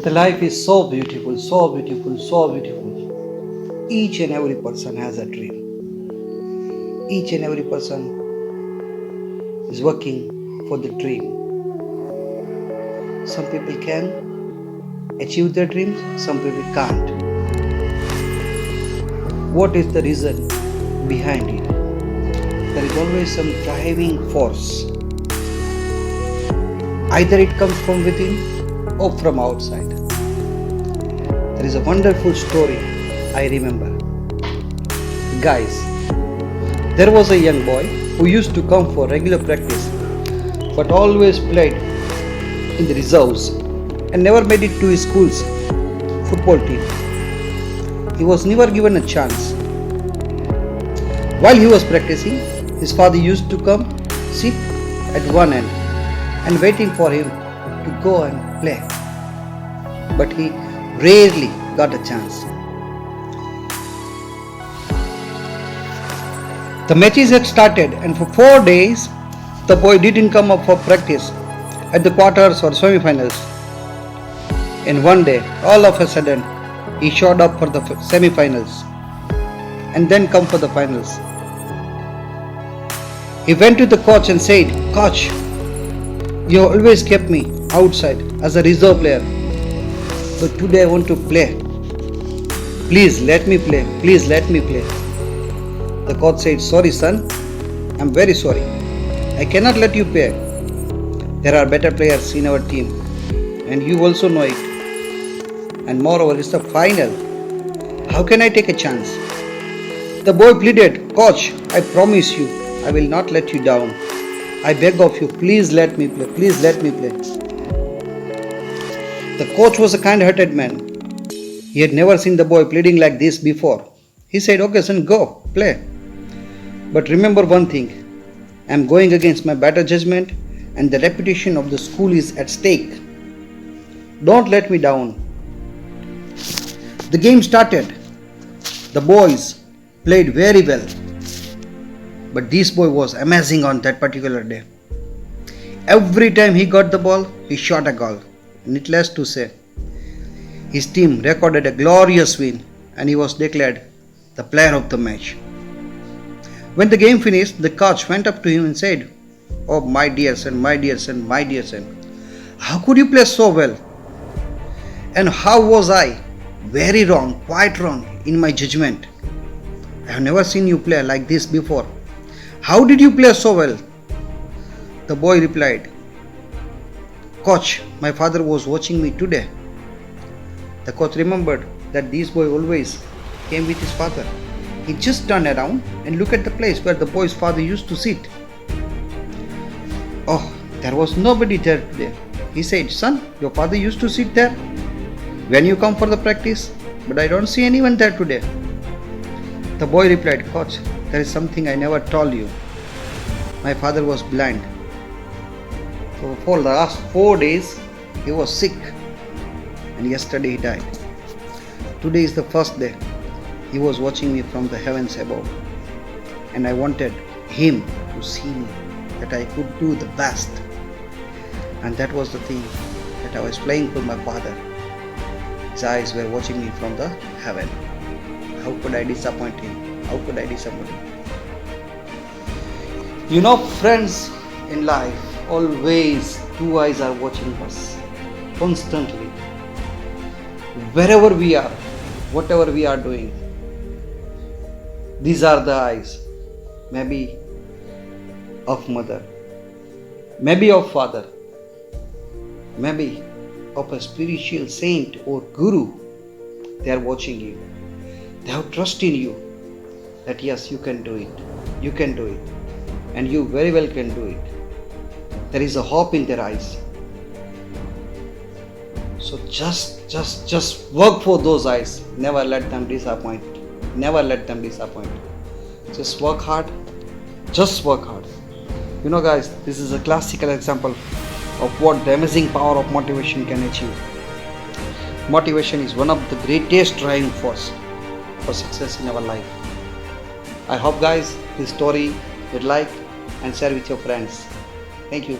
The life is so beautiful, so beautiful, so beautiful. Each and every person has a dream. Each and every person is working for the dream. Some people can achieve their dreams, some people can't. What is the reason behind it? There is always some driving force. Either it comes from within or from outside. There is a wonderful story I remember. Guys, there was a young boy who used to come for regular practice but always played in the reserves and never made it to his school's football team. He was never given a chance. While he was practicing, his father used to come, sit at one end and waiting for him to go and play. But he rarely got a chance. The matches had started and for 4 days the boy didn't come up for practice at the quarters or semi-finals. And one day, all of a sudden, he showed up for the semi-finals and then come for the finals. He went to the coach and said, "Coach, you always kept me outside as a reserve player, but today I want to play. Please let me play. Please let me play." The coach said, "Sorry son, I'm very sorry. I cannot let you play. There are better players in our team and you also know it. And moreover, it's the final. How can I take a chance?" The boy pleaded, "Coach, I promise you, I will not let you down. I beg of you, please let me play. Please let me play." The coach was a kind-hearted man. He had never seen the boy pleading like this before. He said, "Okay son, go, play. But remember one thing, I am going against my better judgment and the reputation of the school is at stake. Don't let me down." The game started. The boys played very well. But this boy was amazing on that particular day. Every time he got the ball, he shot a goal. Needless to say, his team recorded a glorious win and he was declared the player of the match. When the game finished, the coach went up to him and said, "Oh my dear son, my dear son, my dear son, how could you play so well? And how was I? Very wrong, quite wrong in my judgment. I have never seen you play like this before. How did you play so well?" The boy replied, "Coach, my father was watching me today." The coach remembered that this boy always came with his father. He just turned around and looked at the place where the boy's father used to sit. Oh, there was nobody there today. He said, "Son, your father used to sit there when you come for the practice, but I don't see anyone there today." The boy replied, "Coach, there is something I never told you. My father was blind. For the last 4 days, he was sick. And yesterday he died. Today is the first day. He was watching me from the heavens above. And I wanted him to see me, that I could do the best. And that was the thing, that I was playing for my father. His eyes were watching me from the heaven. How could I disappoint him? How could I disappoint him?" You know, friends, in life, always two eyes are watching us constantly. Wherever we are, whatever we are doing, these are the eyes. Maybe of mother, maybe of father, maybe of a spiritual saint or guru. They are watching you. They have trust in you that yes, you can do it. You can do it. And you very well can do it. There is a hope in their eyes. So just work for those eyes. Never let them disappoint. Never let them disappoint. Just work hard. Just work hard. You know guys, this is a classical example of what the amazing power of motivation can achieve. Motivation is one of the greatest driving force for success in our life. I hope guys this story you like and share with your friends. Thank you.